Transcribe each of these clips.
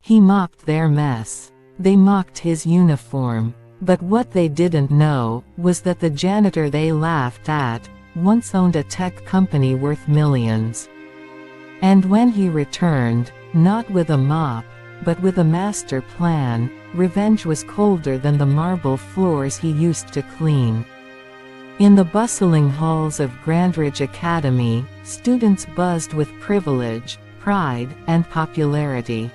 He mocked their mess. They mocked his uniform. But what they didn't know was that the janitor they laughed at once owned a tech company worth millions. And when he returned, not with a mop, but with a master plan, revenge was colder than the marble floors he used to clean. In the bustling halls of Grandridge Academy, students buzzed with privilege, pride, and popularity.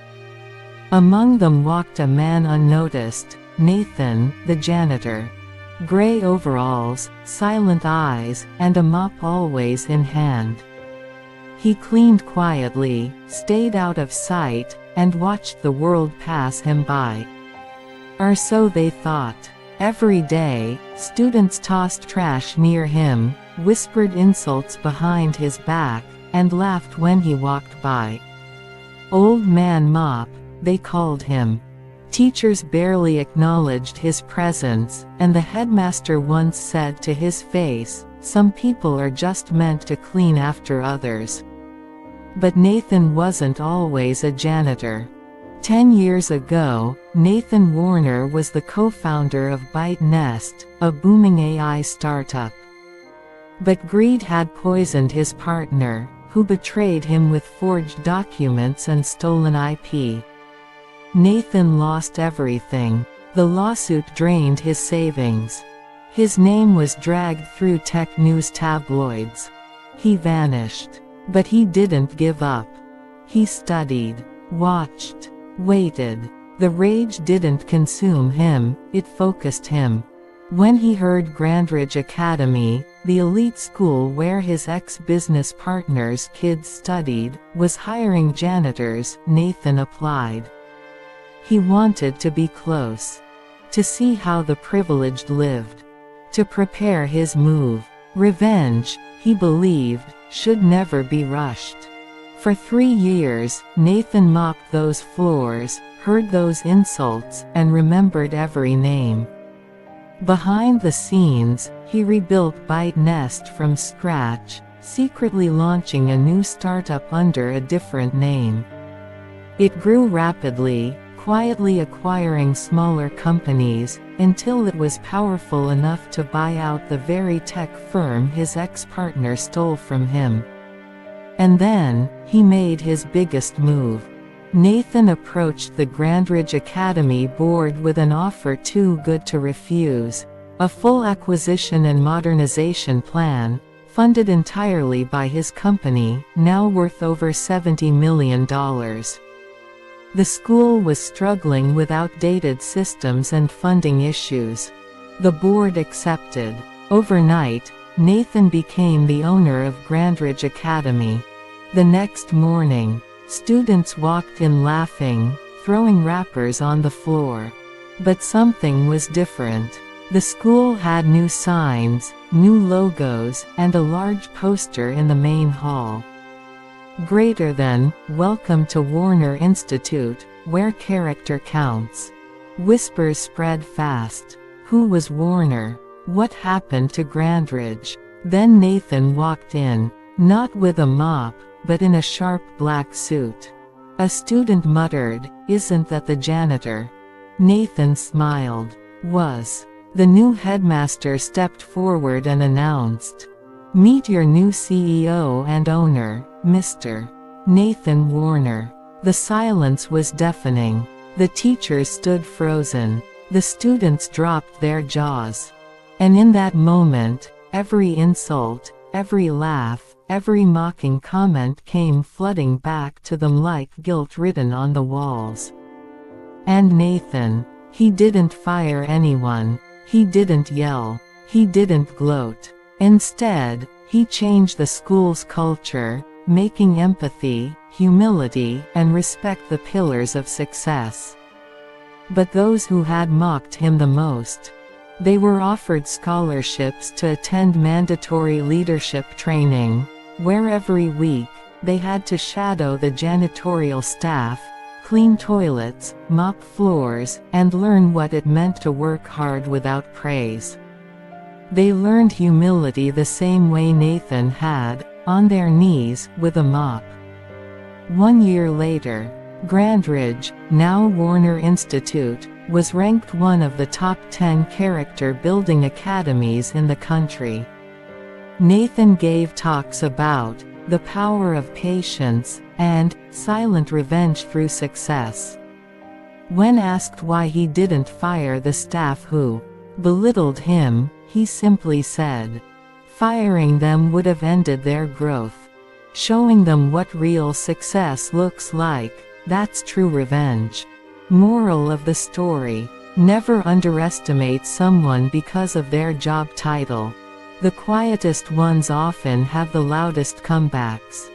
Among them walked a man unnoticed, Nathan, the janitor. Gray overalls, silent eyes, and a mop always in hand. He cleaned quietly, stayed out of sight, and watched the world pass him by. Or so they thought. Every day, students tossed trash near him, whispered insults behind his back, and laughed when he walked by. Old Man Mop, they called him. Teachers barely acknowledged his presence, and the headmaster once said to his face, "Some people are just meant to clean after others." But Nathan wasn't always a janitor. 10 years ago, Nathan Warner was the co-founder of ByteNest, a booming AI startup. But greed had poisoned his partner, who betrayed him with forged documents and stolen IP. Nathan lost everything. The lawsuit drained his savings. His name was dragged through tech news tabloids. He vanished. But he didn't give up. He studied, watched, waited. The rage didn't consume him, it focused him. When he heard Grandridge Academy, the elite school where his ex-business partner's kids studied, was hiring janitors, Nathan applied. He wanted to be close. To see how the privileged lived. To prepare his move. Revenge, he believed, should never be rushed. For 3 years, Nathan mopped those floors, heard those insults, and remembered every name. Behind the scenes, he rebuilt ByteNest from scratch, secretly launching a new startup under a different name. It grew rapidly, quietly acquiring smaller companies, until it was powerful enough to buy out the very tech firm his ex-partner stole from him. And then, he made his biggest move. Nathan approached the Grandridge Academy board with an offer too good to refuse: a full acquisition and modernization plan, funded entirely by his company, now worth over $70 million. The school was struggling with outdated systems and funding issues. The board accepted. Overnight, Nathan became the owner of Grandridge Academy. The next morning, students walked in laughing, throwing wrappers on the floor. But something was different. The school had new signs, new logos, and a large poster in the main hall. Greater than, "Welcome to Warner Institute, where character counts." Whispers spread fast. Who was Warner? What happened to Grandridge? Then Nathan walked in, not with a mop, but in a sharp black suit. A student muttered, "Isn't that the janitor?" Nathan smiled. Was. The new headmaster stepped forward and announced, "Meet your new CEO and owner, Mr. Nathan Warner." The silence was deafening. The teachers stood frozen. The students dropped their jaws. And in that moment, every insult, every laugh, every mocking comment came flooding back to them like guilt written on the walls. And Nathan, he didn't fire anyone. He didn't yell. He didn't gloat. Instead, he changed the school's culture, making empathy, humility, and respect the pillars of success. But those who had mocked him the most, they were offered scholarships to attend mandatory leadership training, where every week, they had to shadow the janitorial staff, clean toilets, mop floors, and learn what it meant to work hard without praise. They learned humility the same way Nathan had, on their knees, with a mop. 1 year later, Grandridge, now Warner Institute, was ranked one of the top 10 character-building academies in the country. Nathan gave talks about the power of patience and silent revenge through success. When asked why he didn't fire the staff who belittled him, he simply said, "Firing them would have ended their growth. Showing them what real success looks like, that's true revenge." Moral of the story: never underestimate someone because of their job title. The quietest ones often have the loudest comebacks.